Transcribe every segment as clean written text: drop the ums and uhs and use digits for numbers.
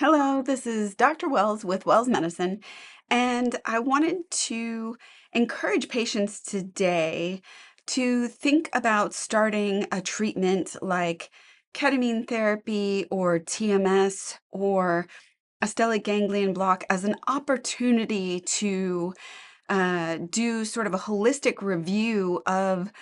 Hello, this is Dr. Wells with Wells Medicine, and I wanted to encourage patients today to think about starting a treatment like ketamine therapy or TMS or a stellate ganglion block as an opportunity to do sort of a holistic review of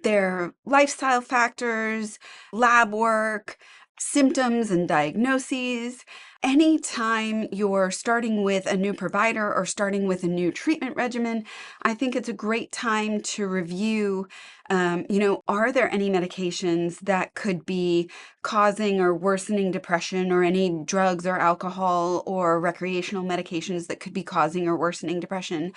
their lifestyle factors, lab work, symptoms and diagnoses. Anytime you're starting with a new provider or starting with a new treatment regimen, I think it's a great time to review, are there any medications that could be causing or worsening depression, or any drugs or alcohol or recreational medications that could be causing or worsening depression?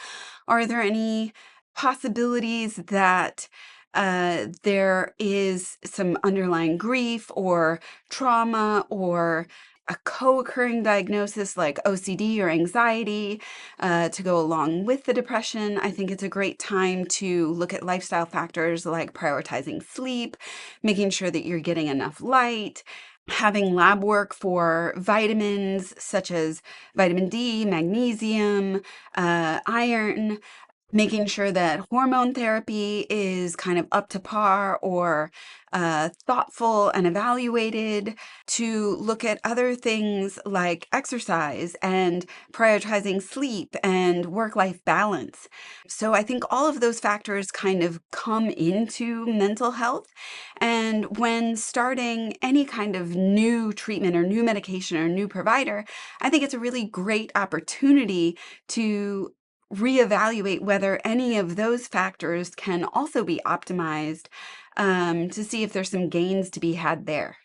Are there any possibilities that there is some underlying grief or trauma or a co-occurring diagnosis like OCD or anxiety to go along with the depression? I think it's a great time to look at lifestyle factors like prioritizing sleep, making sure that you're getting enough light, having lab work for vitamins such as vitamin D, magnesium, iron, making sure that hormone therapy is kind of up to par or thoughtful and evaluated, to look at other things like exercise and prioritizing sleep and work-life balance. So I think all of those factors kind of come into mental health. And when starting any kind of new treatment or new medication or new provider, I think it's a really great opportunity to reevaluate whether any of those factors can also be optimized, to see if there's some gains to be had there.